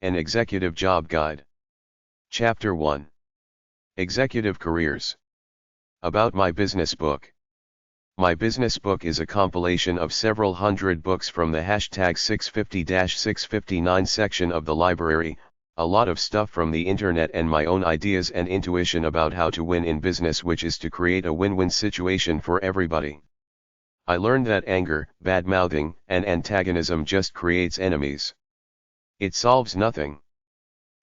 An Executive Job Guide. Chapter 1. Executive Careers. About my business book. My business book is a compilation of several hundred books from the hashtag 650-659 section of the library, a lot of stuff from the internet and my own ideas and intuition about how to win in business, which is to create a win-win situation for everybody. I learned that anger, bad-mouthing, and antagonism just creates enemies. It solves nothing.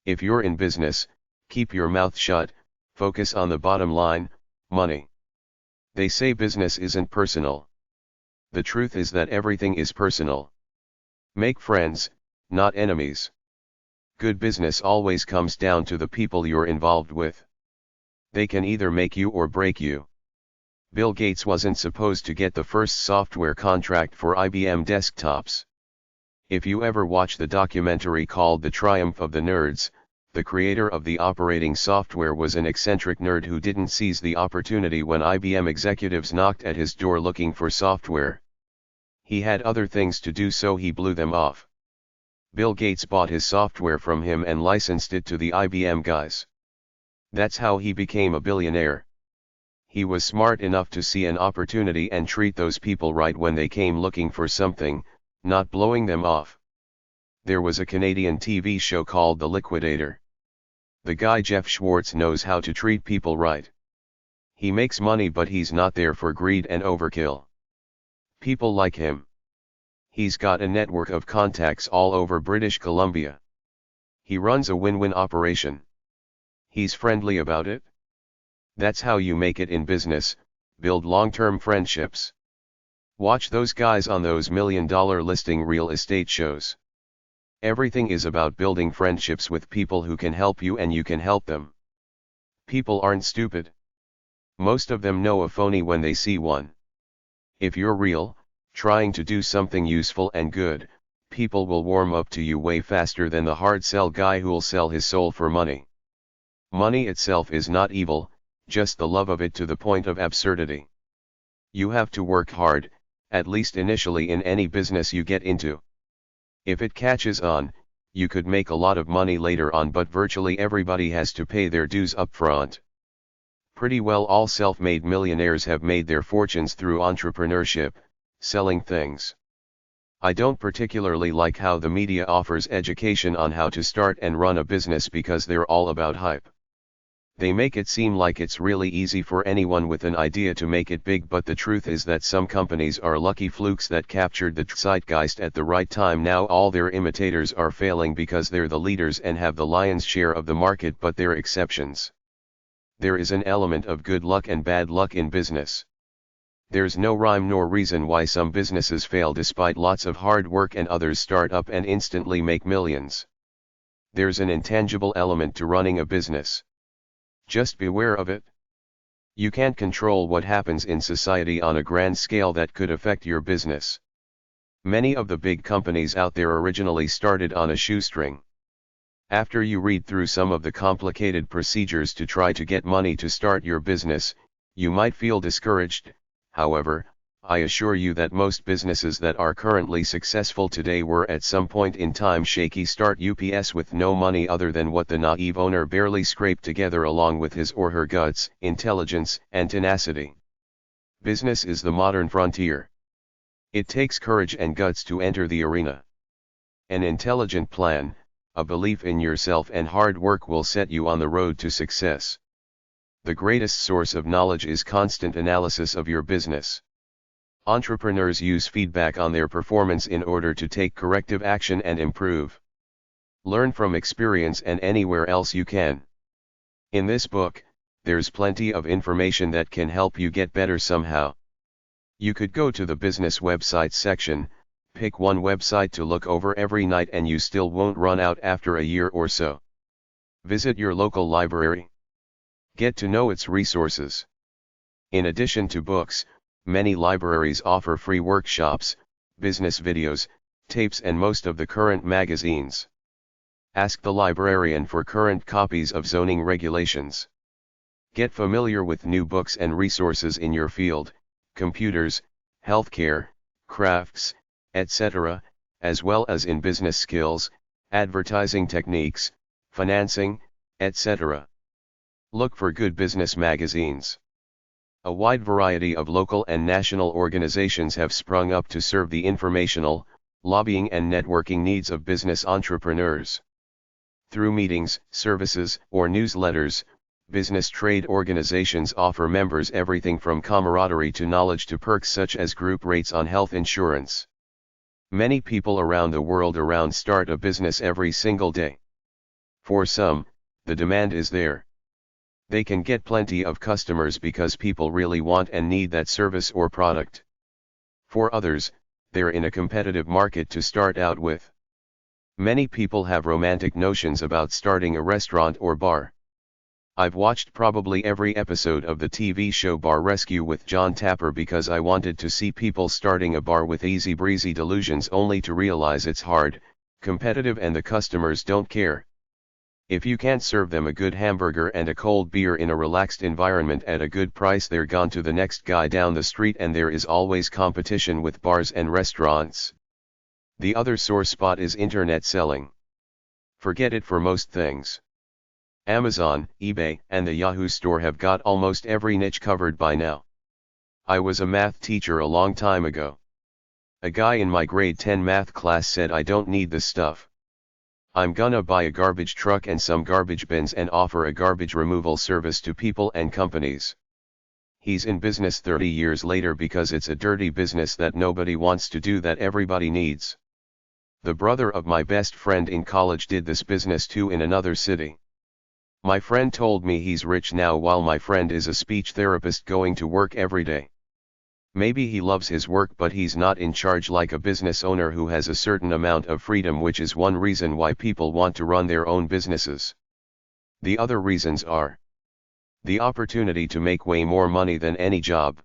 If you're in business, keep your mouth shut, focus on the bottom line, money. They say business isn't personal. The truth is that everything is personal. Make friends, not enemies. Good business always comes down to the people you're involved with. They can either make you or break you. Bill Gates wasn't supposed to get the first software contract for IBM desktops. If you ever watch the documentary called The Triumph of the Nerds, the creator of the operating software was an eccentric nerd who didn't seize the opportunity when IBM executives knocked at his door looking for software. He had other things to do, so he blew them off. Bill Gates bought his software from him and licensed it to the IBM guys. That's how he became a billionaire. He was smart enough to see an opportunity and treat those people right when they came looking for something, not blowing them off. There was a Canadian TV show called The Liquidator. The guy Jeff Schwartz knows how to treat people right. He makes money, but he's not there for greed and overkill. People like him. He's got a network of contacts all over British Columbia. He runs a win-win operation. He's friendly about it. That's how you make it in business, build long-term friendships. Watch those guys on those million-dollar listing real estate shows. Everything is about building friendships with people who can help you and you can help them. People aren't stupid. Most of them know a phony when they see one. If you're real, trying to do something useful and good, people will warm up to you way faster than the hard sell guy who'll sell his soul for money. Money itself is not evil, just the love of it to the point of absurdity. You have to work hard, at least initially, in any business you get into. If it catches on, you could make a lot of money later on, but virtually everybody has to pay their dues up front. Pretty well all self-made millionaires have made their fortunes through entrepreneurship, selling things. I don't particularly like how the media offers education on how to start and run a business because they're all about hype. They make it seem like it's really easy for anyone with an idea to make it big, but the truth is that some companies are lucky flukes that captured the zeitgeist at the right time. Now all their imitators are failing because they're the leaders and have the lion's share of the market, but they're exceptions. There is an element of good luck and bad luck in business. There's no rhyme nor reason why some businesses fail despite lots of hard work and others start up and instantly make millions. There's an intangible element to running a business. Just beware of it. You can't control what happens in society on a grand scale that could affect your business. Many of the big companies out there originally started on a shoestring. After you read through some of the complicated procedures to try to get money to start your business, you might feel discouraged. However, I assure you that most businesses that are currently successful today were at some point in time shaky start UPS with no money other than what the naive owner barely scraped together along with his or her guts, intelligence, and tenacity. Business is the modern frontier. It takes courage and guts to enter the arena. An intelligent plan, a belief in yourself, and hard work will set you on the road to success. The greatest source of knowledge is constant analysis of your business. Entrepreneurs use feedback on their performance in order to take corrective action and improve. Learn from experience and anywhere else you can. In this book, there's plenty of information that can help you get better somehow. You could go to the business website section, pick one website to look over every night, and you still won't run out after a year or so. Visit your local library. Get to know its resources. In addition to books, many libraries offer free workshops, business videos, tapes, and most of the current magazines. Ask the librarian for current copies of zoning regulations. Get familiar with new books and resources in your field, computers, healthcare, crafts, etc., as well as in business skills, advertising techniques, financing, etc. Look for good business magazines. A wide variety of local and national organizations have sprung up to serve the informational, lobbying and networking needs of business entrepreneurs. Through meetings, services, or newsletters, business trade organizations offer members everything from camaraderie to knowledge to perks such as group rates on health insurance. Many people around the world start a business every single day. For some, the demand is there. They can get plenty of customers because people really want and need that service or product. For others, they're in a competitive market to start out with. Many people have romantic notions about starting a restaurant or bar. I've watched probably every episode of the TV show Bar Rescue with John Tapper because I wanted to see people starting a bar with easy breezy delusions only to realize it's hard, competitive and the customers don't care. If you can't serve them a good hamburger and a cold beer in a relaxed environment at a good price, they're gone to the next guy down the street, and there is always competition with bars and restaurants. The other sore spot is internet selling. Forget it for most things. Amazon, eBay, and the Yahoo store have got almost every niche covered by now. I was a math teacher a long time ago. A guy in my grade 10 math class said, "I don't need this stuff. I'm gonna buy a garbage truck and some garbage bins and offer a garbage removal service to people and companies." He's in business 30 years later because it's a dirty business that nobody wants to do that everybody needs. The brother of my best friend in college did this business too in another city. My friend told me he's rich now while my friend is a speech therapist going to work every day. Maybe he loves his work, but he's not in charge like a business owner who has a certain amount of freedom, which is one reason why people want to run their own businesses. The other reasons are the opportunity to make way more money than any job.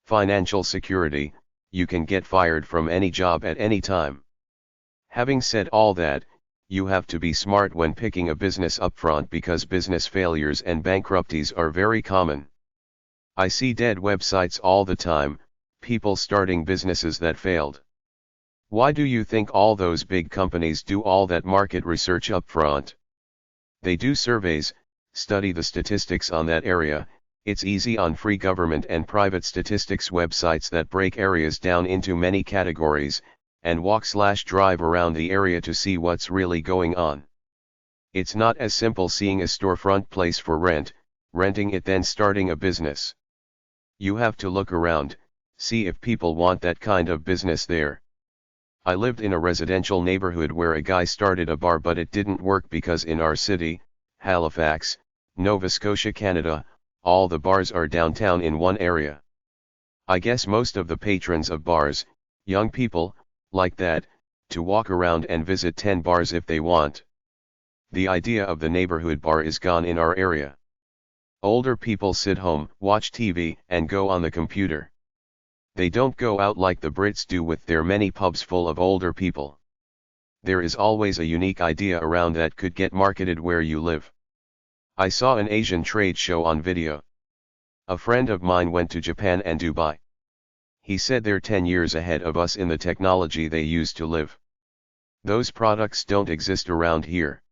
Financial security, you can get fired from any job at any time. Having said all that, you have to be smart when picking a business upfront because business failures and bankruptcies are very common. I see dead websites all the time, people starting businesses that failed. Why do you think all those big companies do all that market research up front? They do surveys, study the statistics on that area. It's easy on free government and private statistics websites that break areas down into many categories, and walk/drive around the area to see what's really going on. It's not as simple seeing a storefront place for rent, renting it then starting a business. You have to look around, see if people want that kind of business there. I lived in a residential neighborhood where a guy started a bar, but it didn't work because in our city, Halifax, Nova Scotia, Canada, all the bars are downtown in one area. I guess most of the patrons of bars, young people, like that, to walk around and visit 10 bars if they want. The idea of the neighborhood bar is gone in our area. Older people sit home, watch TV, and go on the computer. They don't go out like the Brits do with their many pubs full of older people. There is always a unique idea around that could get marketed where you live. I saw an Asian trade show on video. A friend of mine went to Japan and Dubai. He said they're 10 years ahead of us in the technology they use to live. Those products don't exist around here.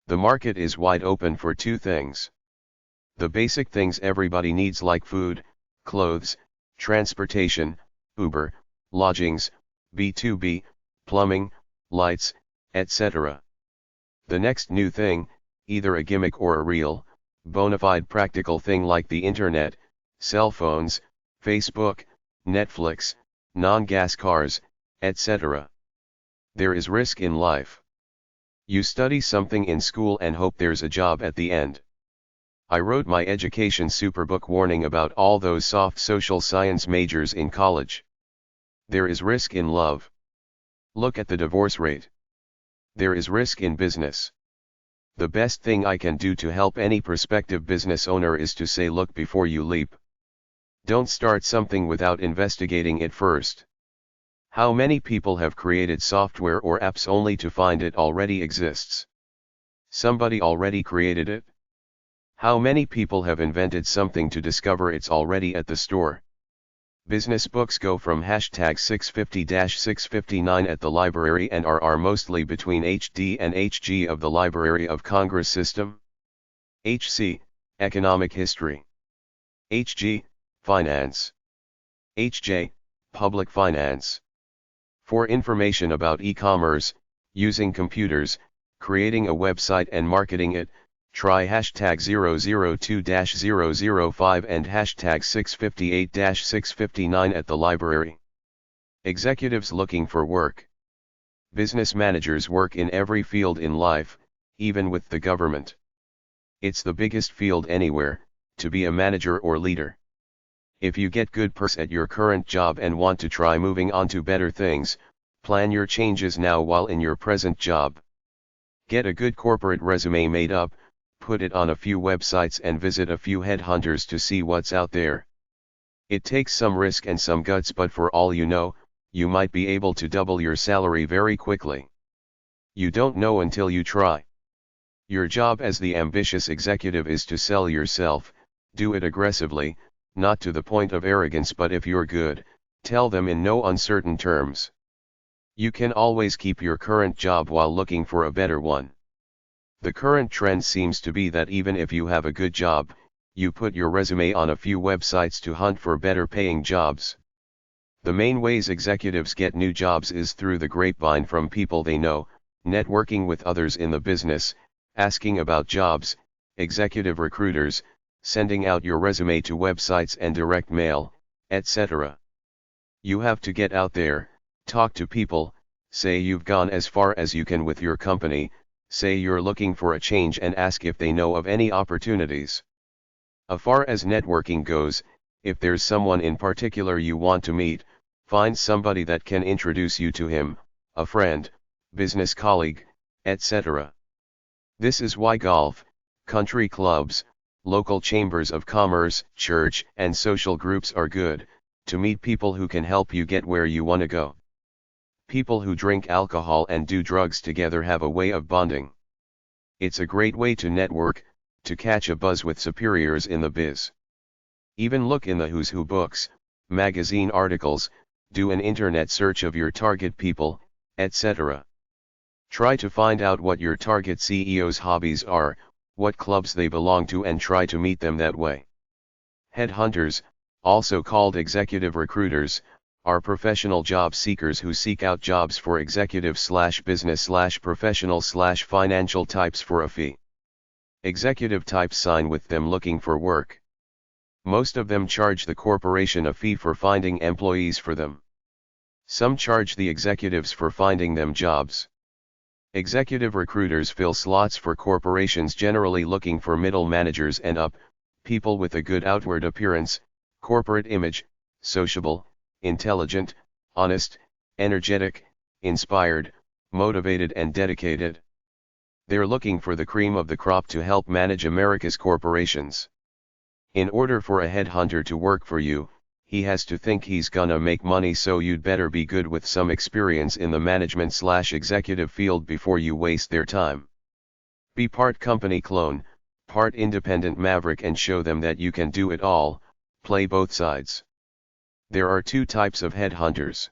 The market is wide open for two things. The basic things everybody needs like food, clothes, transportation, Uber, lodgings, B2B, plumbing, lights, etc. The next new thing, either a gimmick or a real, bona fide practical thing like the internet, cell phones, Facebook, Netflix, non-gas cars, etc. There is risk in life. You study something in school and hope there's a job at the end. I wrote my education superbook warning about all those soft social science majors in college. There is risk in love. Look at the divorce rate. There is risk in business. The best thing I can do to help any prospective business owner is to say, look before you leap. Don't start something without investigating it first. How many people have created software or apps only to find it already exists? Somebody already created it? How many people have invented something to discover it's already at the store? Business books go from hashtag 650-659 at the library and are mostly between HD and HG of the Library of Congress system. HC, Economic History. HG, Finance. HJ, Public Finance. For information about e-commerce, using computers, creating a website and marketing it, try hashtag 002-005 and hashtag 658-659 at the library. Executives looking for work. Business managers work in every field in life, even with the government. It's the biggest field anywhere, to be a manager or leader. If you get good perks at your current job and want to try moving on to better things, plan your changes now while in your present job. Get a good corporate resume made up, put it on a few websites and visit a few headhunters to see what's out there. It takes some risk and some guts, but for all you know, you might be able to double your salary very quickly. You don't know until you try. Your job as the ambitious executive is to sell yourself, do it aggressively, not to the point of arrogance, but if you're good, tell them in no uncertain terms. You can always keep your current job while looking for a better one. The current trend seems to be that even if you have a good job, you put your resume on a few websites to hunt for better paying jobs. The main ways executives get new jobs is through the grapevine from people they know, networking with others in the business, asking about jobs, executive recruiters, sending out your resume to websites and direct mail, etc. You have to get out there, talk to people, say you've gone as far as you can with your company, say you're looking for a change and ask if they know of any opportunities. As far as networking goes, if there's someone in particular you want to meet, find somebody that can introduce you to him, a friend, business colleague, etc. This is why golf, country clubs, local chambers of commerce, church, and social groups are good, to meet people who can help you get where you want to go. People who drink alcohol and do drugs together have a way of bonding. It's a great way to network, to catch a buzz with superiors in the biz. Even look in the Who's Who books, magazine articles, do an internet search of your target people, etc. Try to find out what your target CEO's hobbies are, what clubs they belong to, and try to meet them that way. Headhunters, also called executive recruiters, are professional job seekers who seek out jobs for executive/business/professional/financial types for a fee. Executive types sign with them looking for work. Most of them charge the corporation a fee for finding employees for them. Some charge the executives for finding them jobs. Executive recruiters fill slots for corporations generally looking for middle managers and up, people with a good outward appearance, corporate image, sociable, intelligent, honest, energetic, inspired, motivated and dedicated. They're looking for the cream of the crop to help manage America's corporations. In order for a headhunter to work for you, he has to think he's gonna make money, so you'd better be good with some experience in the management/executive field before you waste their time. Be part company clone, part independent maverick, and show them that you can do it all, play both sides. There are two types of headhunters.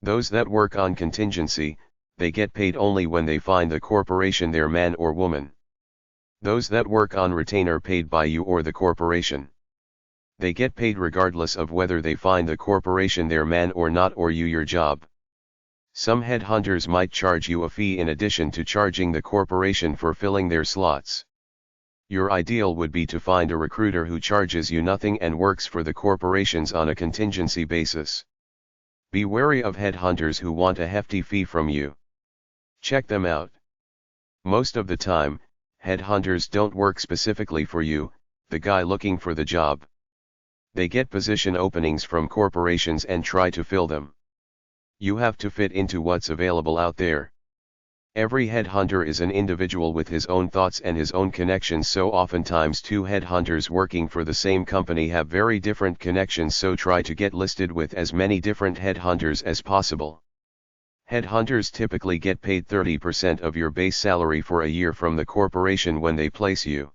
Those that work on contingency, they get paid only when they find the corporation their man or woman. Those that work on retainer, paid by you or the corporation. They get paid regardless of whether they find the corporation their man or not, or you your job. Some headhunters might charge you a fee in addition to charging the corporation for filling their slots. Your ideal would be to find a recruiter who charges you nothing and works for the corporations on a contingency basis. Be wary of headhunters who want a hefty fee from you. Check them out. Most of the time, headhunters don't work specifically for you, the guy looking for the job. They get position openings from corporations and try to fill them. You have to fit into what's available out there. Every headhunter is an individual with his own thoughts and his own connections, so oftentimes two headhunters working for the same company have very different connections, so try to get listed with as many different headhunters as possible. Headhunters typically get paid 30% of your base salary for a year from the corporation when they place you.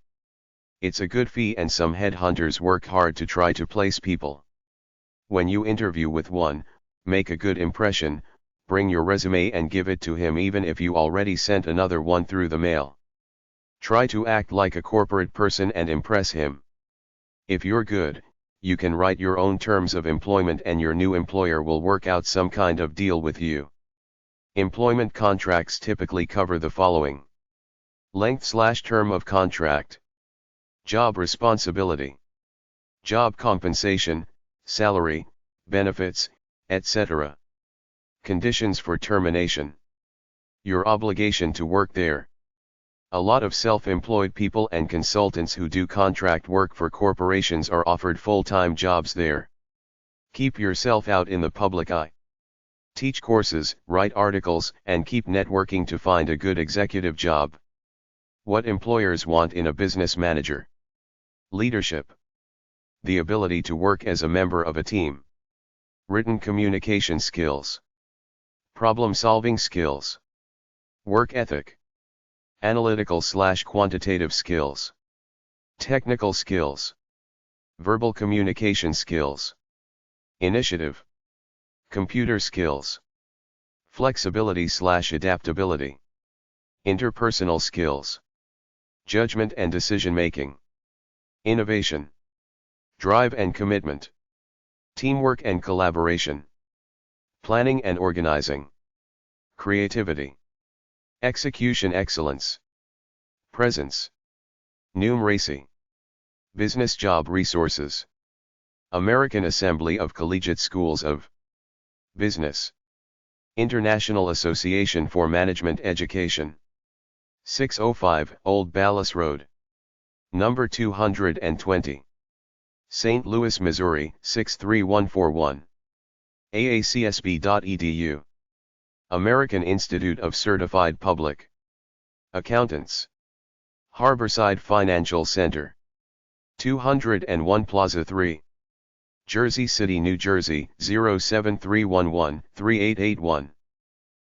It's a good fee, and some headhunters work hard to try to place people. When you interview with one, make a good impression, bring your resume and give it to him even if you already sent another one through the mail. Try to act like a corporate person and impress him. If you're good, you can write your own terms of employment and your new employer will work out some kind of deal with you. Employment contracts typically cover the following: length/term of contract, job responsibility, job compensation, salary, benefits, etc. Conditions for termination, your obligation to work there. A lot of self-employed people and consultants who do contract work for corporations are offered full-time jobs there. Keep yourself out in the public eye. Teach courses, write articles, and keep networking to find a good executive job. What employers want in a business manager: leadership, the ability to work as a member of a team, written communication skills, problem-solving skills, work ethic, analytical/quantitative skills, technical skills, verbal communication skills, initiative, computer skills, flexibility/adaptability, interpersonal skills, judgment and decision-making, innovation, drive and commitment, teamwork and collaboration, planning and organizing, creativity, execution excellence, presence, numeracy, business job resources, American Assembly of Collegiate Schools of Business, International Association for Management Education, 605 Old Ballas Road, number 220, St. Louis, Missouri 63141, aacsb.edu, American Institute of Certified Public Accountants, Harborside Financial Center, 201 Plaza 3, Jersey City, New Jersey 07311-3881,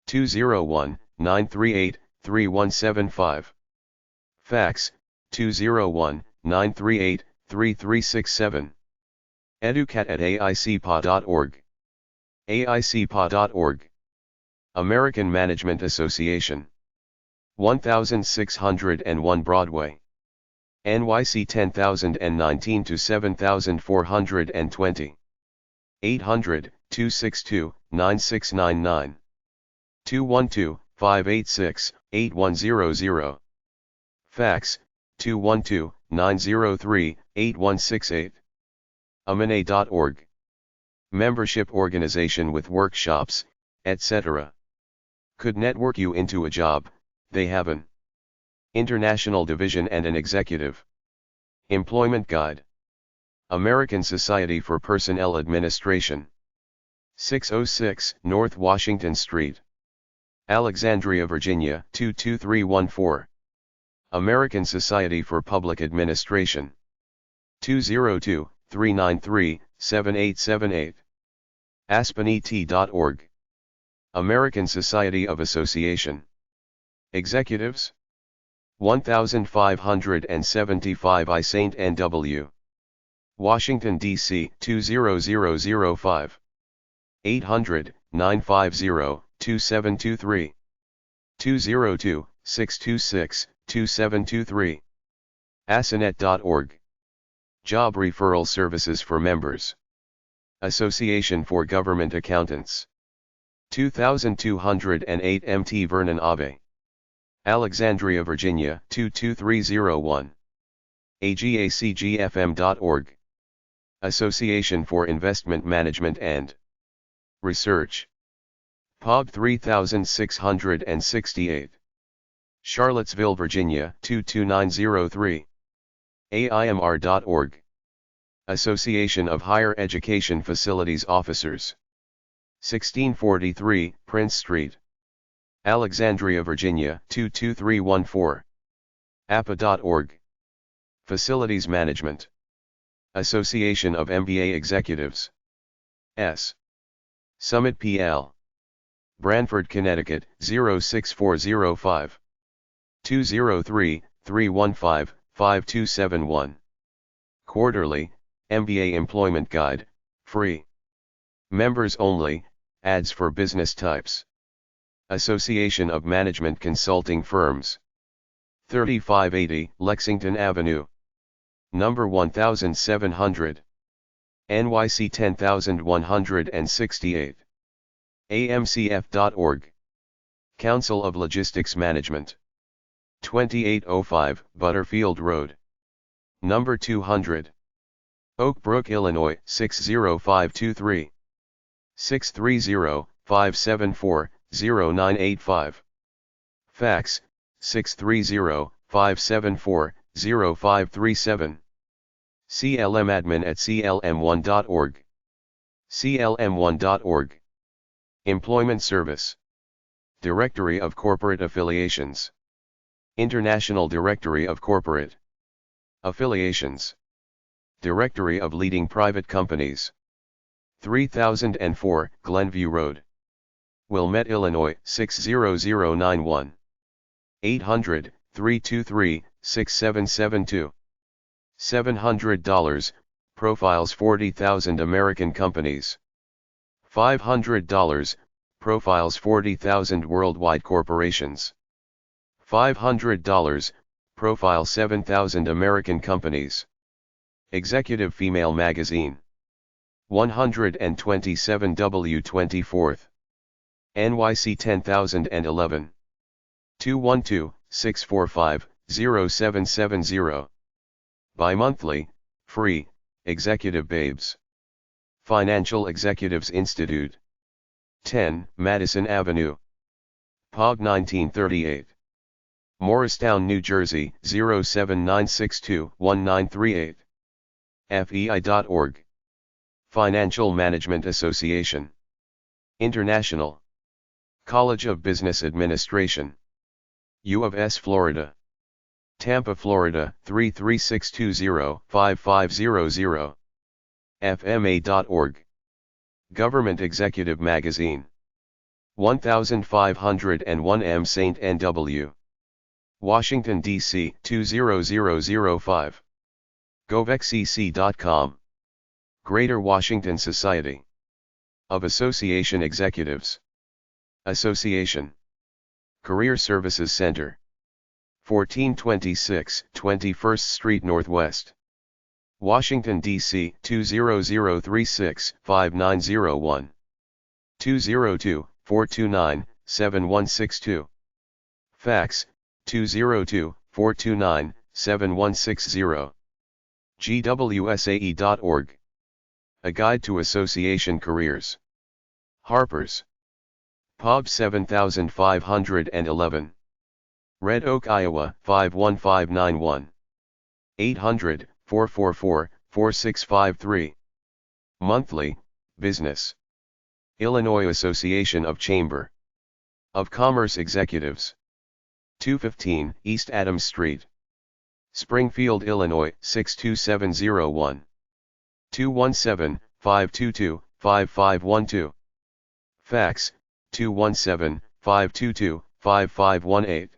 201-938-3175, fax 201-938-3367, educat@aicpa.org, aicpa.org, American Management Association, 1601 Broadway, NYC 10019 to 7420, 800-262-9699, 212-586-8100, fax 212-903-8168, amana.org, membership organization with workshops, etc. Could network you into a job. They have an international division and an executive employment guide. American Society for Personnel Administration, 606 North Washington Street, Alexandria, Virginia 22314. American Society for Public Administration, 202-393-7878, aspenet.org, American Society of Association Executives, 1575 I St. N.W., Washington, D.C. 20005, 800-950-2723, 202-626-2723, asinet.org, Job Referral Services for Members, Association for Government Accountants, 2208 MT Vernon Ave, Alexandria, Virginia 22301, agacgfm.org, Association for Investment Management and Research, POG 3668, Charlottesville, Virginia 22903, AIMR.org, Association of Higher Education Facilities Officers, 1643 Prince Street, Alexandria, Virginia 22314, APA.org, Facilities Management, Association of MBA Executives, S. Summit PL, Branford, Connecticut 06405, 203-315-5271, Quarterly, MBA Employment Guide, free. Members only, ads for business types. Association of Management Consulting Firms. 3580 Lexington Avenue. Number 1700. NYC 10168. amcf.org. Council of Logistics Management. 2805 Butterfield Road. Number 200. Oak Brook, Illinois 60523. 630-574-0985. Fax, 630-574-0537. clmadmin@clm1.org. clm1.org. Employment Service. Directory of Corporate Affiliations. International Directory of Corporate Affiliations. Directory of Leading Private Companies. 3004 Glenview Road. Wilmette, Illinois 60091. 800-323-6772. $700, profiles 40,000 American companies. $500, profiles 40,000 worldwide corporations. $500, profile 7,000 American companies. Executive Female Magazine. 127 W 24th. NYC 10011. 212-645-0770. Bi-monthly, free, Executive Babes. Financial Executives Institute. 10 Madison Avenue. POG 1938. Morristown, New Jersey 07962-1938. FEI.org. Financial Management Association. International. College of Business Administration. U of S, Florida. Tampa, Florida 33620-5500. FMA.org. Government Executive Magazine. 1501 M St. N.W. Washington, D.C. 20005. govexcc.com. Greater Washington Society of Association Executives. Association. Career Services Center. 1426 21st Street Northwest. Washington, D.C. 20036-5901. 202-429-7162. Fax, 202-429-7160. gwsae.org. A Guide to Association Careers. Harper's. POB 7511. Red Oak, Iowa 51591. 800-444-4653. Monthly, Business. Illinois Association of Chamber of Commerce Executives. 215 East Adams Street. Springfield, Illinois 62701. 217-522-5512. Fax, 217-522-5518.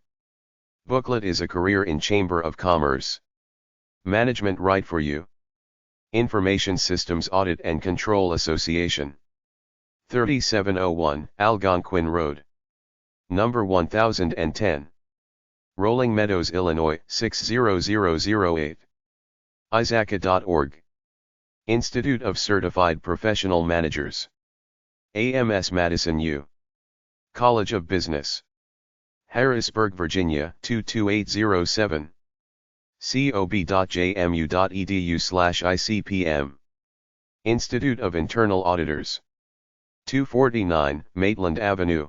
Booklet is a Career in Chamber of Commerce Management Right for You. Information Systems Audit and Control Association. 3701 Algonquin Road. Number 1010. Rolling Meadows, Illinois 60008. ISACA.org. Institute of Certified Professional Managers. AMS Madison U. College of Business. Harrisburg, Virginia 22807. cob.jmu.edu/ICPM. Institute of Internal Auditors. 249 Maitland Avenue.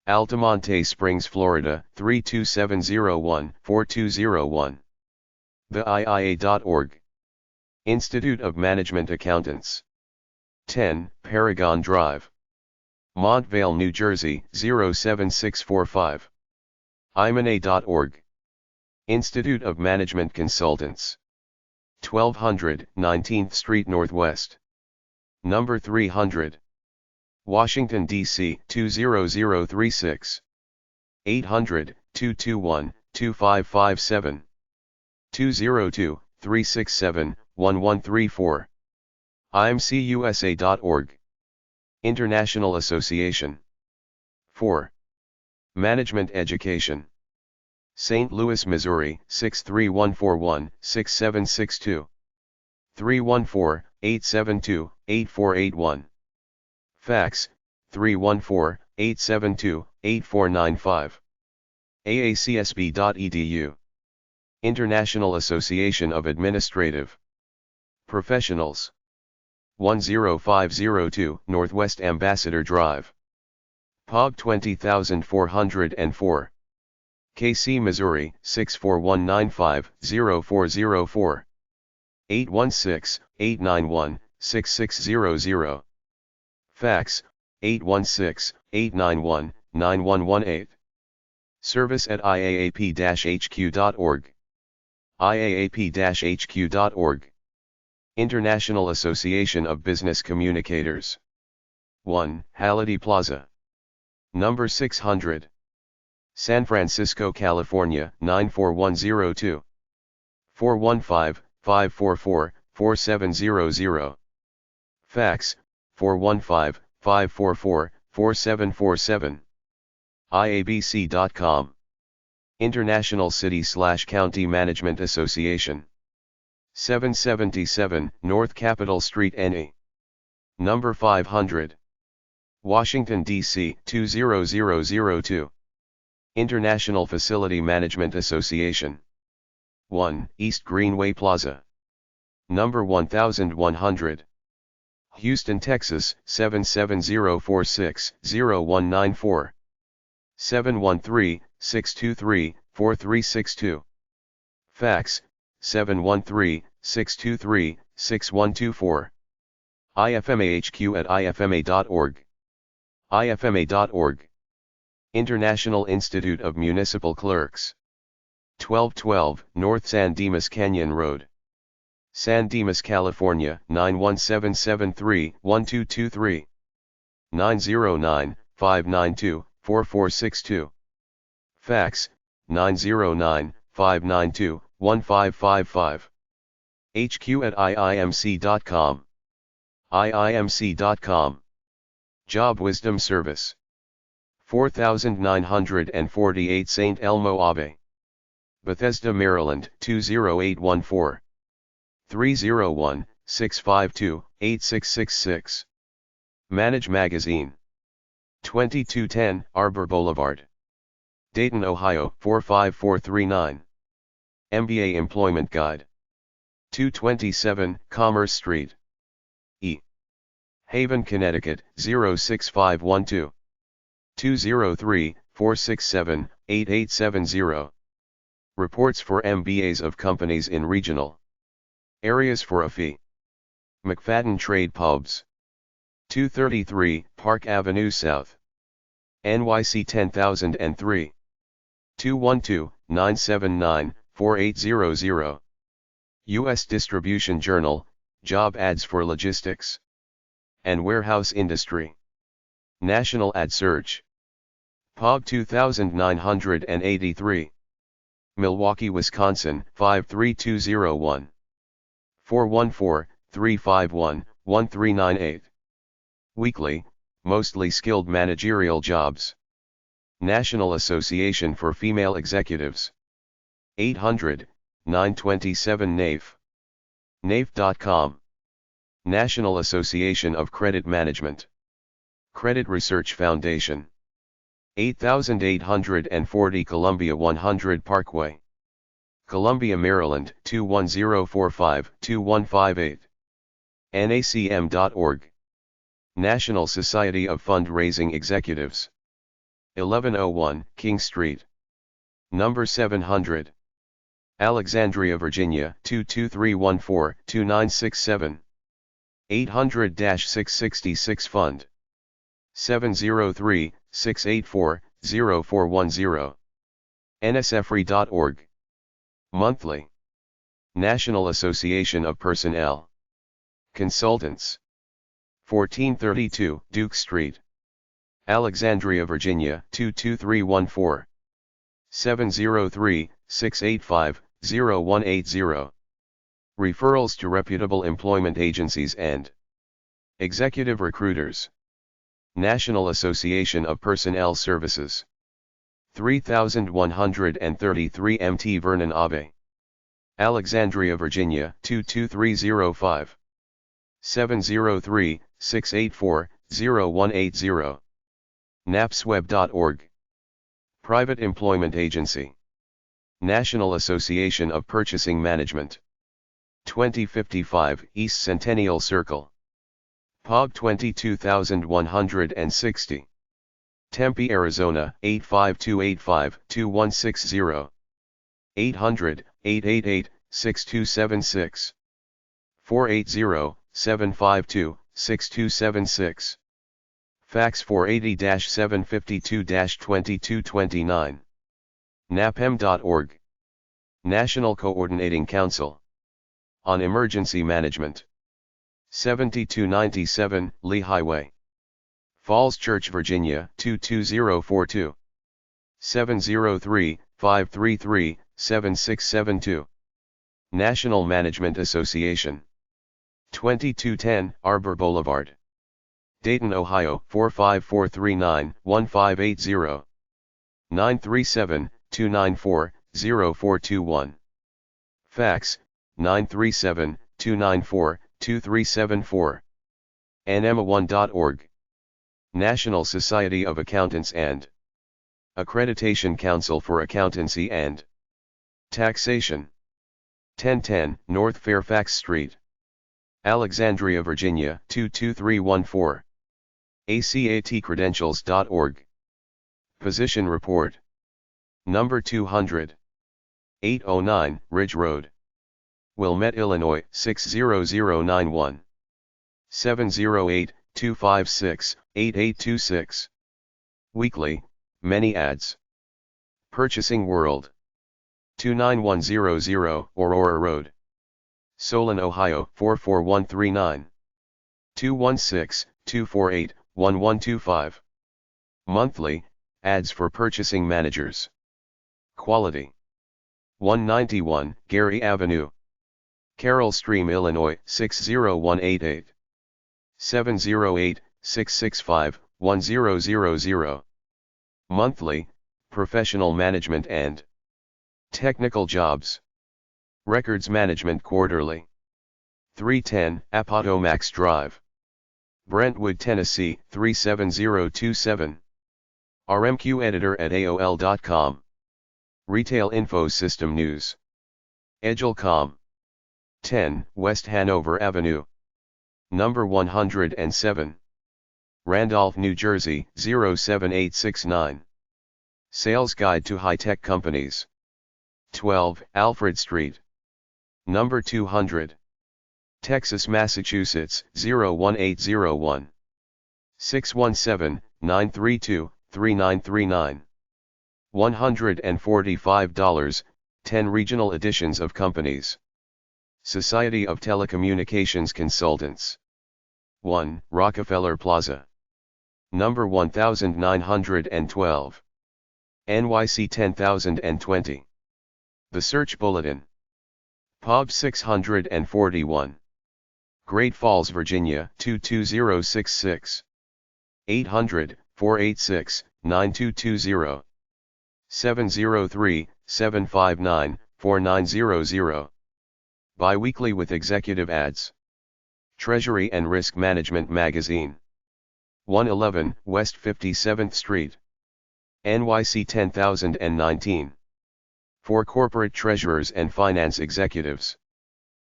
Altamonte Springs, Florida 32701-4201. theiia.org. Institute of Management Accountants. 10 Paragon Drive. Montvale, New Jersey 07645. imana.org. Institute of Management Consultants. 1200 19th Street Northwest. Number 300. Washington, D.C. 20036. 800-221-2557. 202-367-1134. imcusa.org. International Association. 4. Management Education. St. Louis, Missouri, 63141-6762. 314-872-8481. Fax, 314-872-8495. aacsb.edu. International Association of Administrative Professionals. 10502 Northwest Ambassador Drive. POB 20404. KC, Missouri, 64195-0404. 816-891-6600. Fax, 816-891-9118. Service at iaap-hq.org. iaap-hq.org. International Association of Business Communicators. 1. Halliday Plaza. Number 600. San Francisco, California, 94102. 415-544-4700. Fax, 415-544-4747. iabc.com. International City/County Management Association. 777 North Capitol Street, NE. Number 500. Washington, D.C. 20002. International Facility Management Association. 1. East Greenway Plaza. Number 1100. Houston, Texas, 77046-0194. 713-623-4362. Fax, 713-623-6124. ifmahq@ifma.org. ifma.org. International Institute of Municipal Clerks. 1212 North San Dimas Canyon Road. San Dimas, California, 91773-1223. 909-592-4462. Fax, 909-592-1555. hq@iimc.com. iimc.com. Job Wisdom Service. 4948 St. Elmo Ave. Bethesda, Maryland, 20814. 301-652-8666. Manage Magazine. 2210 Arbor Boulevard. Dayton, Ohio, 45439. MBA Employment Guide. 227 Commerce Street. E. Haven, Connecticut, 06512. 203-467-8870. Reports for MBAs of companies in regional areas for a fee. McFadden Trade Pubs. 233 Park Avenue South. NYC 10003. 212-979-4800. U.S. Distribution Journal, Job Ads for Logistics and Warehouse Industry. National Ad Search. POB 2983. Milwaukee, Wisconsin, 53201. 414-351-1398. Weekly, mostly skilled managerial jobs. National Association for Female Executives. 800-927 NAIF. NAIF.com. National Association of Credit Management. Credit Research Foundation. 8840 Columbia 100 Parkway. Columbia, Maryland, 21045-2158. NACM.org. National Society of Fundraising Executives. 1101 King Street. Number 700. Alexandria, Virginia, 22314-2967. 800-666 Fund. 703-684-0410. nsfree.org. Monthly. National Association of Personnel Consultants. 1432 Duke Street. Alexandria, Virginia, 22314. 703-685-0180. Referrals to reputable employment agencies and executive recruiters. National Association of Personnel Services. 3133 MT Vernon Ave. Alexandria, Virginia 22305. 703-684-0180. napsweb.org. Private Employment Agency. National Association of Purchasing Management. 2055 East Centennial Circle. POG 22160. Tempe, Arizona 85285-2160. 800-888-6276. 480-752-6276. Fax 480-752-2229. napem.org. National Coordinating Council on Emergency Management. 7297 Lee Highway. Falls Church, Virginia 22042. 703-533-7672. National Management Association. 2210 Arbor Boulevard. Dayton, Ohio 45439-1580. 937-294-0421. Fax 937-294-2374. nma1.org. National Society of Accountants and Accreditation Council for Accountancy and Taxation. 1010 North Fairfax Street. Alexandria, Virginia 22314. acatcredentials.org. Position Report. Number 200. 809 Ridge Road. Wilmette, Illinois 60091. 708-256-8826. Weekly, many ads. Purchasing World. 29100 Aurora Road. Solon, Ohio 44139. 216-248-1125. Monthly, ads for purchasing managers. Quality. 191 Gary Avenue. Carroll Stream, Illinois 60188. 708-665-1000. Monthly, professional management and technical jobs. Records management quarterly. 310 Appomattox Drive. Brentwood, Tennessee 37027. RMQ editor at AOL.com. Retail Info System News. Edgel.com. 10 West Hanover Avenue. Number 107. Randolph, New Jersey 07869. Sales Guide to High-Tech Companies. 12 Alfred Street. Number 200. Texas, Massachusetts 01801. 617-932-3939. $145, 10 regional editions of companies. Society of Telecommunications Consultants. 1 Rockefeller Plaza. Number 1912. NYC 10020. The Search Bulletin. POB 641. Great Falls, Virginia 22066. 800-486-9220. 703-759-4900. Bi-weekly with executive ads. Treasury and Risk Management Magazine. 111 West 57th Street. NYC 10019. For corporate treasurers and finance executives.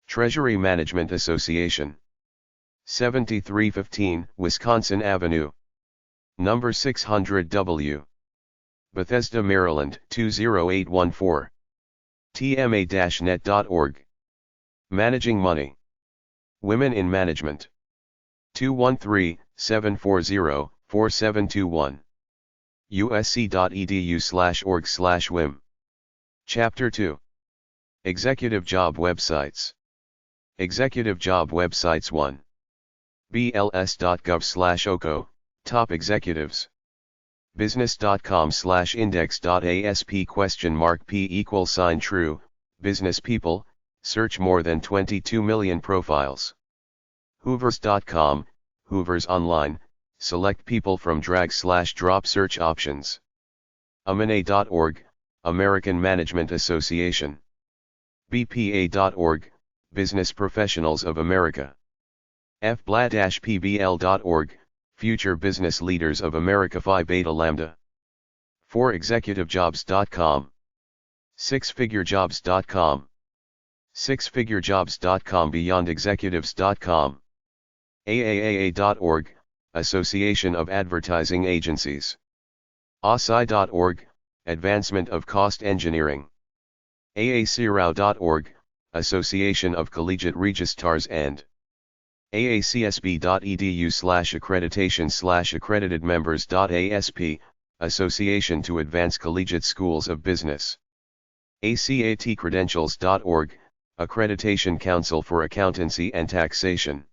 Treasury Management Association. 7315 Wisconsin Avenue. Number 600 W. Bethesda, Maryland 20814. tma-net.org. Managing Money. Women in Management. 213-740-4721. usc.edu/org/wim. Chapter 2. Executive Job Websites. Executive Job Websites 1. bls.gov/oco, Top Executives. business.com/index.asp?p=true, business people, search more than 22 million profiles. Hoovers.com, Hoovers Online, select people from drag/drop search options. AMANA.org, American Management Association. BPA.org, Business Professionals of America. FBLA-PBL.org, Future Business Leaders of America Phi Beta Lambda. 4executivejobs.com. sixfiguredjobs.com. sixfiguredjobs.com, beyondexecutives.com. AAAA.org, Association of Advertising Agencies. ASI.org, Advancement of Cost Engineering. AACRAO.org, Association of Collegiate Registrars and aacsb.edu/accreditation/accreditedmembers.asp, Association to Advance Collegiate Schools of Business. ACATcredentials.org, Accreditation Council for Accountancy and Taxation.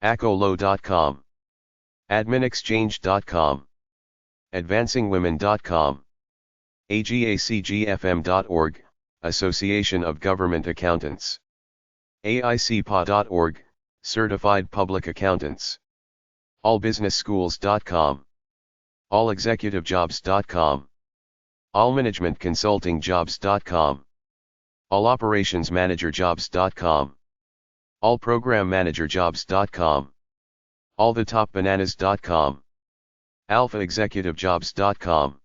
ACOLO.com. AdminExchange.com. AdvancingWomen.com. AGACGFM.org, Association of Government Accountants. AICPA.org, Certified Public Accountants. AllBusinessSchools.com. AllExecutiveJobs.com. AllManagementConsultingJobs.com. AllOperationsManagerJobs.com. AllProgramManagerJobs.com. AllTheTopBananas.com. AlphaExecutiveJobs.com.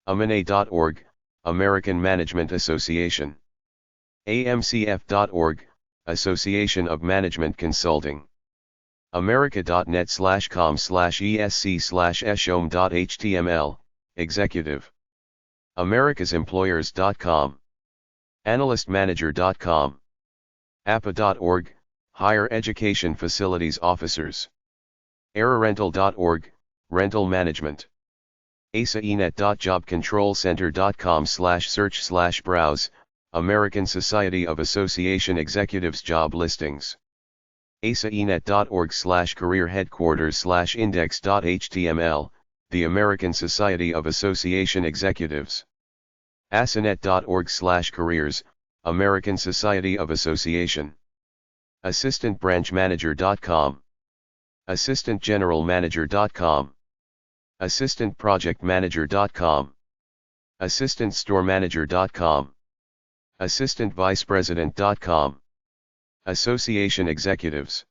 AMANA.org, American Management Association. AMCF.org, Association of Management Consulting. America.net/com/esc/eshom.html, Executive. AmericasEmployers.com. AnalystManager.com. APA.org, Higher Education Facilities Officers. AeraRental.org, Rental Management. ASAEnet.jobcontrolcenter.com/search/browse, American Society of Association Executives Job Listings. ASAEnet.org/career headquarters/index.html, the American Society of Association Executives. ASANet.org/careers, American Society of Association. AssistantBranchManager.com. AssistantGeneralManager.com. AssistantProjectManager.com. AssistantStoreManager.com. AssistantVicePresident.com. Association Executives.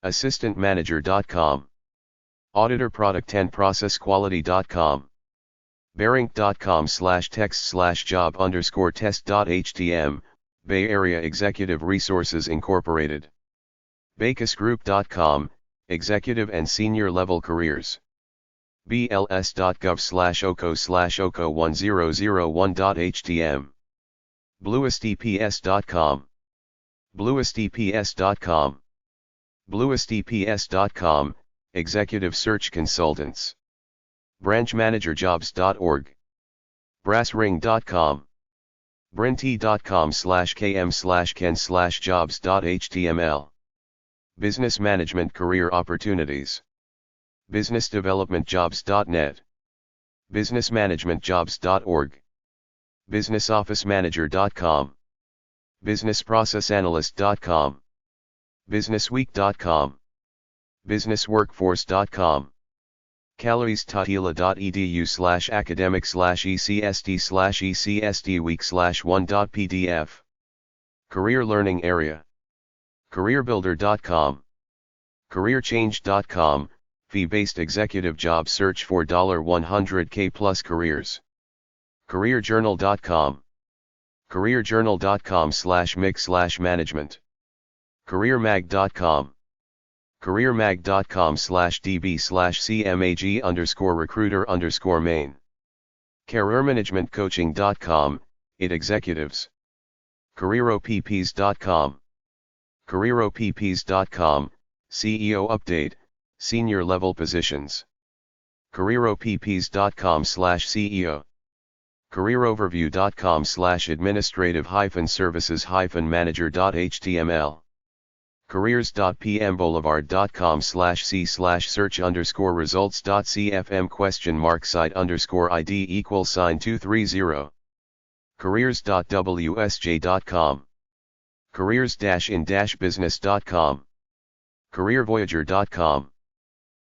AssistantManager.com. AuditorProduct10ProcessQuality.com. Bearing.com/text/job_test.htm, Bay Area Executive Resources Incorporated. BACUSGroup.com, Executive and Senior Level Careers. BLS.gov/OCO/OCO1001.htm. BluestEPS.com. BluestEPS.com. BluestEPS.com, Executive Search Consultants. BranchManagerJobs.org. BrassRing.com. BrintT.com/km/ken/jobs.html. Business Management Career Opportunities. BusinessDevelopmentJobs.net. BusinessManagementJobs.org. BusinessOfficeManager.com. BusinessProcessAnalyst.com. BusinessWeek.com. BusinessWorkforce.com. calories.tatila.edu/academic/ecsd/ecsdweek/1.pdf. Career Learning Area. CareerBuilder.com. CareerChange.com, fee-based executive job search for $100K plus careers. CareerJournal.com. CareerJournal.com/mix/management. CareerMag.com. CareerMag.com/db/cmag_recruiter_main. CareerManagementCoaching.com, IT Executives. CareerOPPs.com. CareerOPPs.com, CEO Update, Senior Level Positions. CareerOPPs.com/CEO. CareerOverview.com/administrative-services-manager.html. careers.pmboulevard.com/c/search_results.cfm?site_id =$230. Careers.wsj.com. Careers-in-business.com. CareerVoyager.com.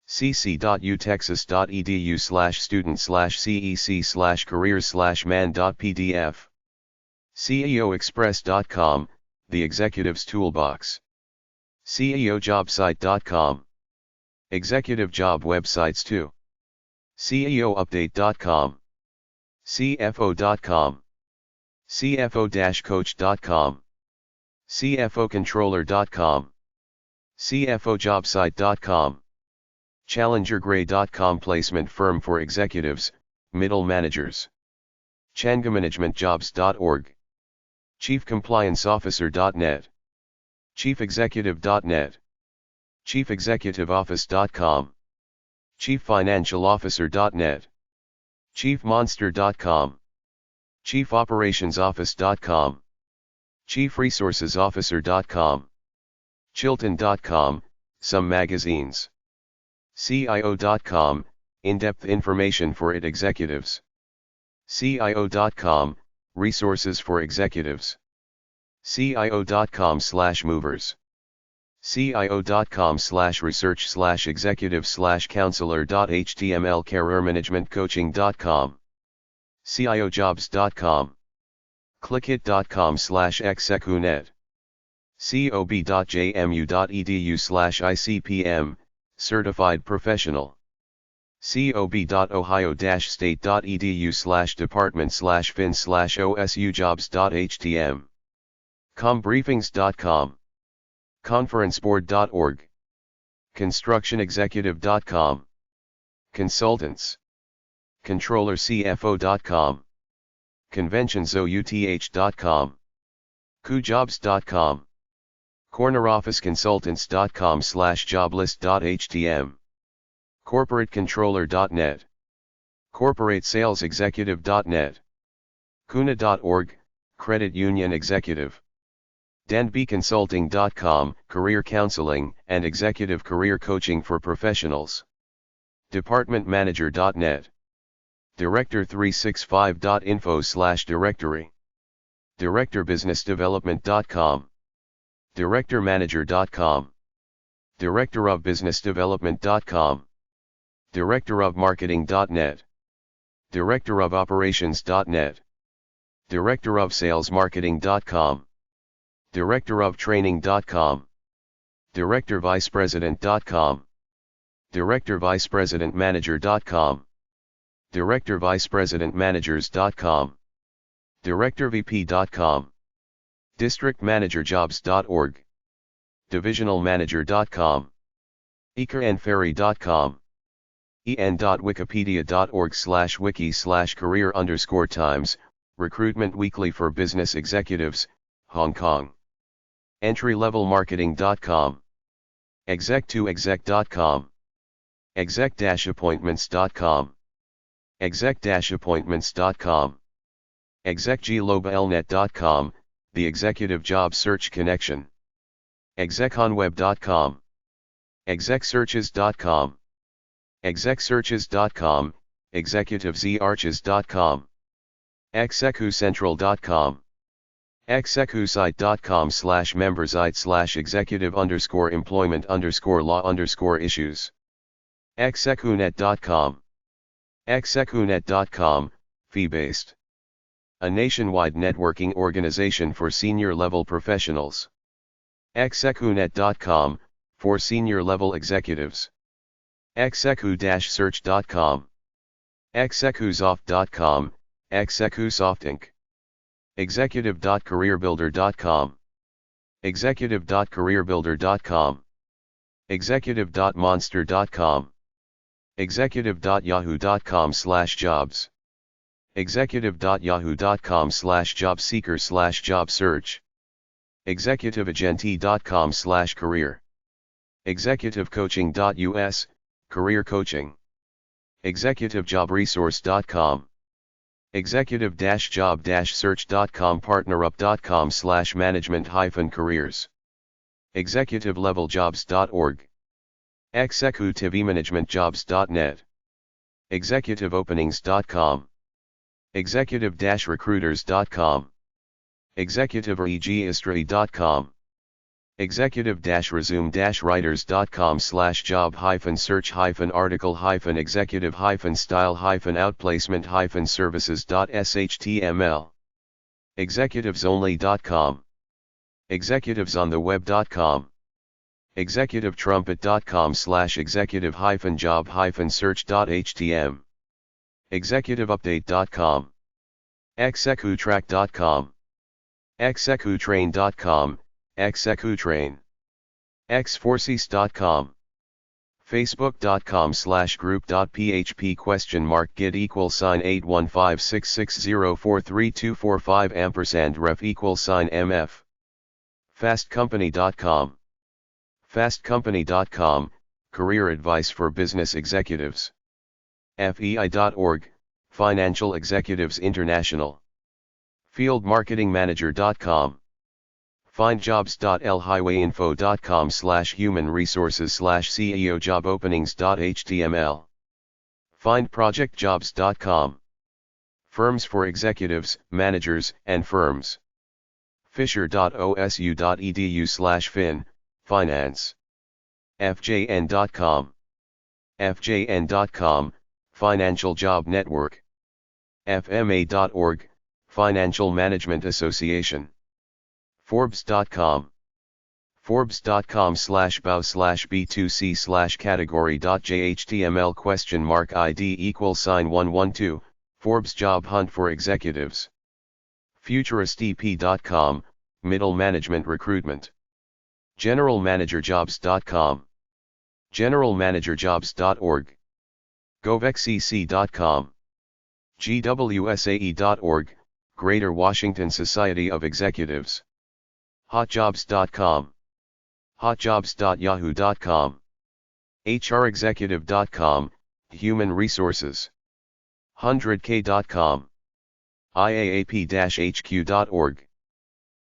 cc.utexas.edu/student/cec/careers/man.pdf. CEOexpress.com, the Executive's Toolbox. CEOjobsite.com. Executive job websites too. CEOupdate.com. CFO.com. CFO-coach.com. CFOcontroller.com. CFOjobsite.com. ChallengerGray.com, placement firm for executives, middle managers. ChangaManagementJobs.org. ChiefComplianceOfficer.net. ChiefExecutive.net. ChiefExecutiveOffice.com. ChiefFinancialOfficer.net. ChiefMonster.com. ChiefOperationsOffice.com. ChiefResourcesOfficer.com. Chilton.com, some magazines. CIO.com, in-depth information for IT executives. CIO.com, resources for executives. CIO.com/movers. CIO.com/research/executive/counselor.html. CareerManagementCoaching.com. CIOjobs.com. Clickit.com/execunet. cob.jmu.edu/ICPM, certified professional. cob.ohio-state.edu/department/fin/osujobs.htm. combriefings.com. conferenceboard.org. constructionexecutive.com. consultants. controllercfo.com. conventionzouth.com. coojobs.com. cornerofficeconsultants.com/joblist.htm. corporatecontroller.net. corporatesalesexecutive.net. kuna.org, credit union executive. denbyconsulting.com, career counseling and executive career coaching for professionals. departmentmanager.net. director365.info/directory. directorbusinessdevelopment.com. directormanager.com. directorofbusinessdevelopment.com. directorofmarketing.net. directorofoperations.net. directorofsalesmarketing.com. directoroftraining.com. directorvicepresident.com. directorvicepresidentmanager.com. directorvicepresidentmanagers.com. directorvp.com. districtmanagerjobs.org. divisionalmanager.com. ecaandferry.com. en.wikipedia.org/wiki/career_times, recruitment weekly for business executives, Hong Kong. entrylevelmarketing.com. exec2exec.com. exec-appointments.com. exec-appointments.com. execglobalnet.com, the executive job search connection. execonweb.com. execsearches.com. execsearches.com, executivezarches.com. execucentral.com. execusite.com/membersite/executive_employment_law_issues. execunet.com. execunet.com, fee-based. A nationwide networking organization for senior-level professionals. execunet.com, for senior-level executives. execu-search.com. execusoft.com, execusoft Inc. executive.careerbuilder.com. executive.careerbuilder.com. executive.monster.com. executive.yahoo.com/jobs. executive.yahoo.com/jobseeker/job-search. executiveagenti.com/career. executivecoaching.us, career coaching. executivejobresource.com. executive-job-search.com. partnerup.com/management-careers. executiveleveljobs.org. executivemanagementjobs.net. executiveopenings.com. executive-recruiters.com. executiveregistrary.com. executive-resume-writers.com/job-search-article-outplacement-services.html. executivesonly.com. executivesontheweb.com. executive-trumpet.com/executive-job-search.htm. executiveupdate.com. executrack.com. executrain.com, executrain. xforces.com. facebook.com/group.php?git =81566043245 &ref =mf. fastcompany.com. fastcompany.com, career advice for business executives. fei.org, Financial Executives International. fieldmarketingmanager.com. findjobs.lhighwayinfo.com/human-resources/ceo-job-openings.html. findprojectjobs.com. Firms for executives, managers, and firms. fisher.osu.edu/fin, finance. fjn.com. fjn.com, Financial Job Network. fma.org, Financial Management Association. Forbes.com. Forbes.com/bow/b2c/category.jhtml?ID =112, Forbes Job Hunt for Executives. Futuristep.com, Middle Management Recruitment. GeneralManagerJobs.com. GeneralManagerJobs.org. govexcc.com. gwsae.org, Greater Washington Society of Executives. hotjobs.com. hotjobs.yahoo.com. hrexecutive.com, Human Resources. 100k.com. iaap-hq.org.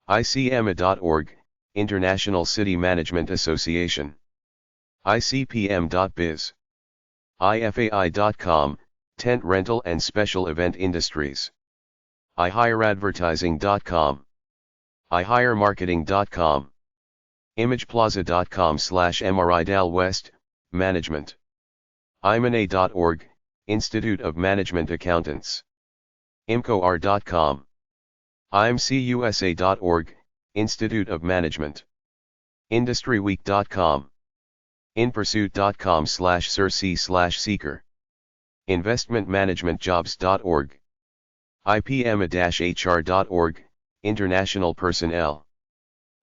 icma.org, International City Management Association. icpm.biz. ifai.com, Tent Rental and Special Event Industries. ihireadvertising.com. ihiremarketing.com. imageplaza.com/mridalwest, Management. imana.org, Institute of Management Accountants. imcor.com. imcusa.org, Institute of Management. industryweek.com. inpursuit.com/surc/seeker. investmentmanagementjobs.org. ipma-hr.org, International Personnel.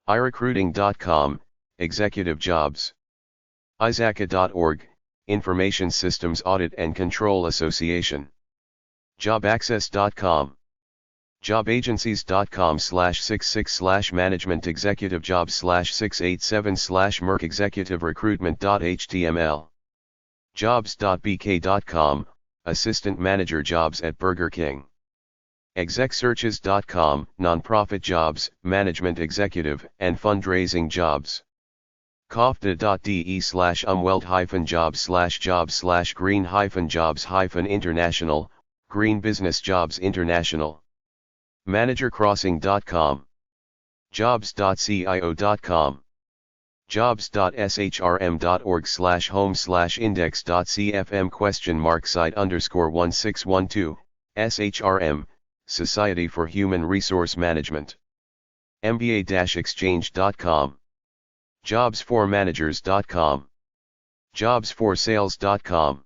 irecruiting.com, Executive Jobs. ISACA.org, Information Systems Audit and Control Association. jobaccess.com. jobagencies.com/66/management executive jobs/687/merc executive recruitment.html. jobs.bk.com, Assistant Manager Jobs at Burger King. execsearches.com, Nonprofit Jobs, Management Executive, and Fundraising Jobs. kofta.de/umwelt-jobs/jobs/green-jobs-international, Green Business Jobs International. managercrossing.com. jobs.cio.com. jobs.shrm.org/home/index.cfm?site_1612, SHRM, Society for Human Resource Management. mba-exchange.com. jobsformanagers.com. jobsforsales.com.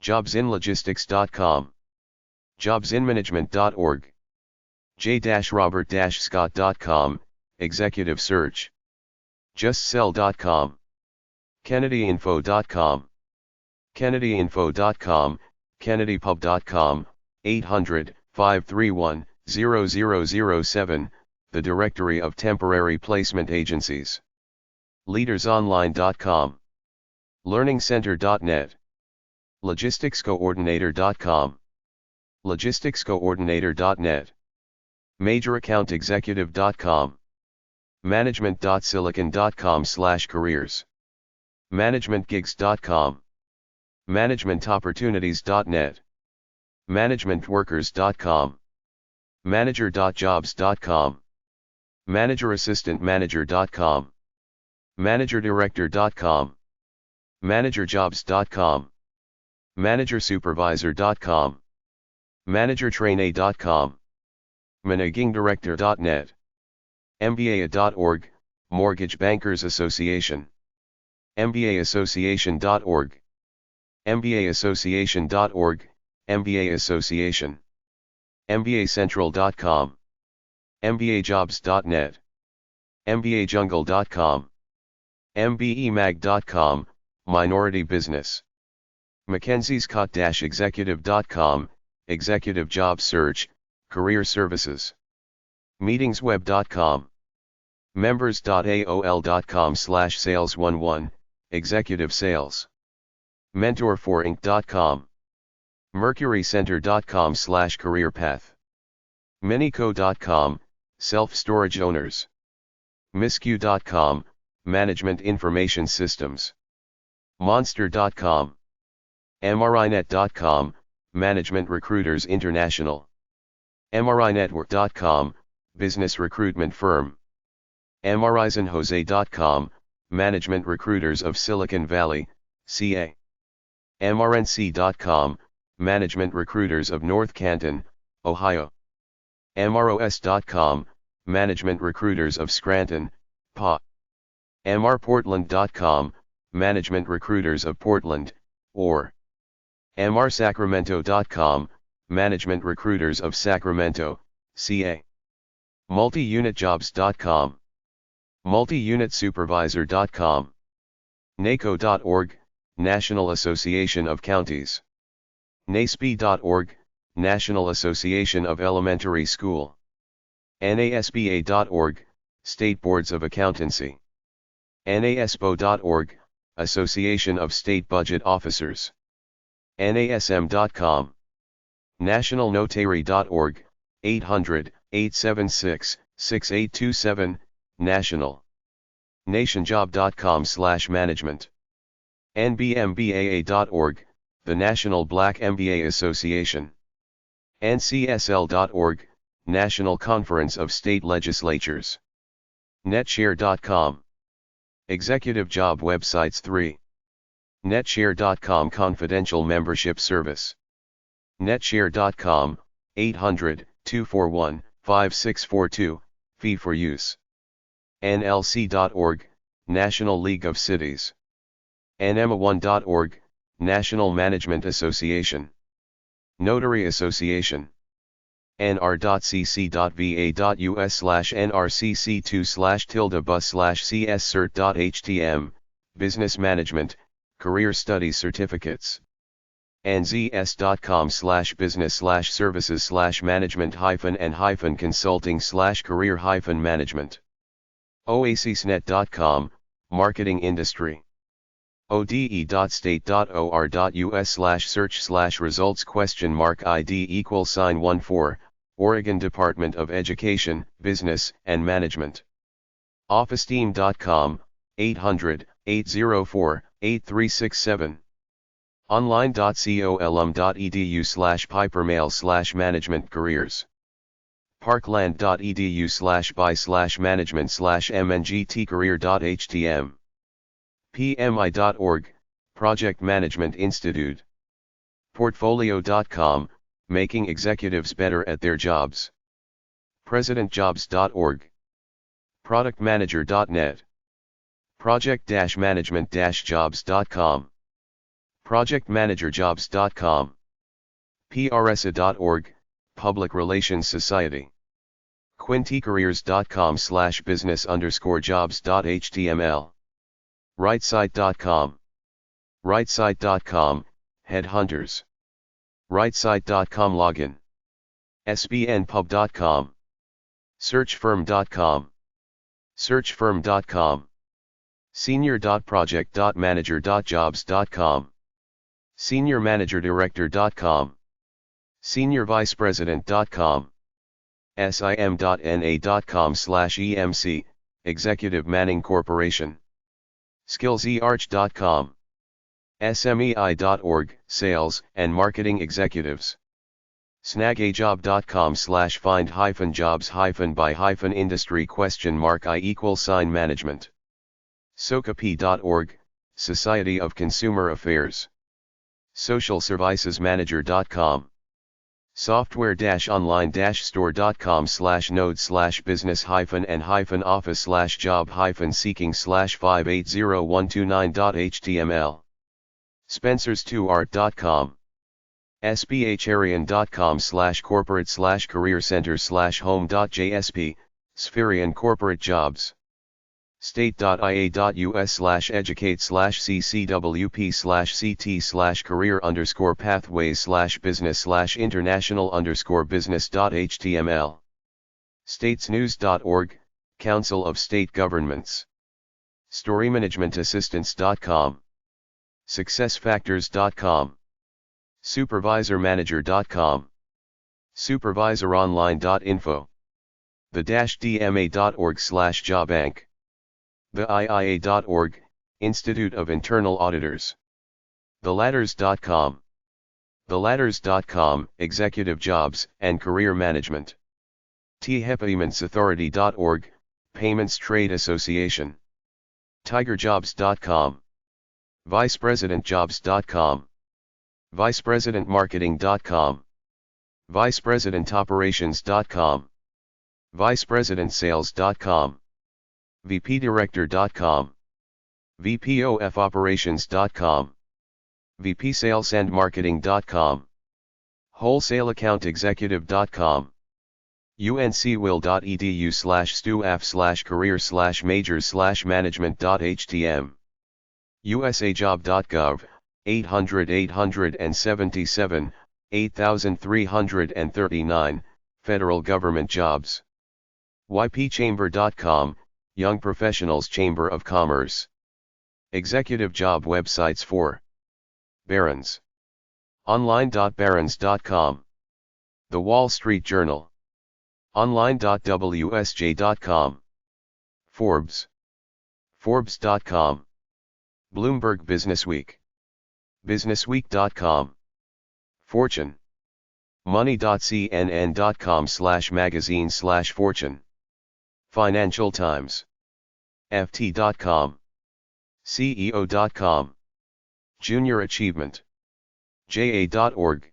jobsinlogistics.com. jobsinmanagement.org. j-robert-scott.com, Executive Search. justsell.com. kennedyinfo.com. kennedyinfo.com, kennedypub.com, 800-531-0007, the Directory of Temporary Placement Agencies. leadersonline.com. learningcenter.net. logisticscoordinator.com. logisticscoordinator.net. majoraccountexecutive.com. management.silicon.com/careers. managementgigs.com. managementopportunities.net. managementworkers.com. manager.jobs.com. managerassistantmanager.com. managerdirector.com, managerjobs.com, managersupervisor.com, managertrainee.com, managingdirector.net, mba.org, Mortgage Bankers Association, mbaassociation.org, mbaassociation.org, MBA Association, mbacentral.com, mbajobs.net, mbajungle.com, mbemag.com, Minority Business, mackenziescott-executive.com, Executive Job Search, Career Services, meetingsweb.com, members.aol.com/sales11, Executive Sales, mentorforinc.com, mercurycenter.com/career-path, minico.com, self-storage owners, misq.com, management information systems, monster.com, mrinet.com, management recruiters international, mrinetwork.com, business recruitment firm, mrizenjose.com, management recruiters of Silicon Valley, CA, mrnc.com, management recruiters of North Canton, Ohio, mros.com, management recruiters of Scranton, PA, mrportland.com, management recruiters of Portland, or mrsacramento.com, management recruiters of Sacramento, CA, multiunitjobs.com, multiunitsupervisor.com, naco.org, National Association of Counties, nasb.org, National Association of Elementary School, nasba.org, State Boards of Accountancy, nasbo.org, Association of State Budget Officers, nasm.com, nationalnotary.org, 800-876-6827, National, nationjob.com/management, nbmbaa.org, the National Black MBA Association, ncsl.org, National Conference of State Legislatures, netshare.com, Executive Job Websites 3, netshare.com Confidential Membership Service, netshare.com, 800-241-5642, fee for use, nlc.org, National League of Cities, nma1.org, National Management Association, Notary Association, nr.cc.va.us/nrcc2/bus/cscert.htm, Business Management, Career Study Certificates, nzs.com/business/services/management-and-consulting/career-management, oasisnet.com, Marketing Industry, ode.state.or.us/search/results?ID=14, Oregon Department of Education, Business, and Management, officesteam.com, 800-804-8367, online.colum.edu/pipermail/management careers, parkland.edu/by/management/mngtcareer.htm, pmi.org, Project Management Institute, portfolio.com, Making Executives Better at Their Jobs, presidentjobs.org, productmanager.net, project-management-jobs.com, projectmanagerjobs.com, prsa.org, Public Relations Society, quintycareers.com/business_jobs.html, rightsite.com, rightsite.com, Headhunters, rightsite.com login, sbnpub.com, searchfirm.com, searchfirm.com, senior.project.manager.jobs.com, seniormanagerdirector.com, seniorvicepresident.com, sim.na.com/emc, Executive Manning Corporation, skillsarch.com, smei.org, Sales and Marketing Executives, snagajob.com/find-jobs-by-industry?i=management, SOCAP.org, Society of Consumer Affairs. SocialServicesManager.com. software-online-store.com/node/business-hire-and-seeking/5801229.html. Spencers2art.com. spherian.com/corporate/career-center/home.jsp, Spherian Corporate Jobs. state.ia.us/educate/cc-career_pathways/business/international_business.html. statesnews.org, Council of State Governments. storymanagementassistance.com. successfactors.com. supervisormanager.com. supervisoronline.info. the-dma.org/jobbank. theiia.org, Institute of Internal Auditors. theladders.com. theladders.com, Executive Jobs and Career Management. thepaymentsauthority.org, Payments Trade Association. tigerjobs.com. vicepresidentjobs.com. vicepresidentmarketing.com. vicepresidentoperations.com. vicepresidentsales.com. vpdirector.com. vpofoperations.com. vpsalesandmarketing.com. wholesaleaccountexecutive.com. uncwill.edu/stuaf/career/majors/management.htm. usajob.gov, 800-877, 8339, Federal Government Jobs. ypchamber.com, Young Professionals Chamber of Commerce. Executive job websites for Barron's. online.barron's.com. The Wall Street Journal. online.wsj.com. Forbes. Forbes.com. Bloomberg Businessweek. businessweek.com. Fortune. money.cnn.com/magazine/fortune. Financial Times. ft.com. ceo.com. Junior Achievement. ja.org.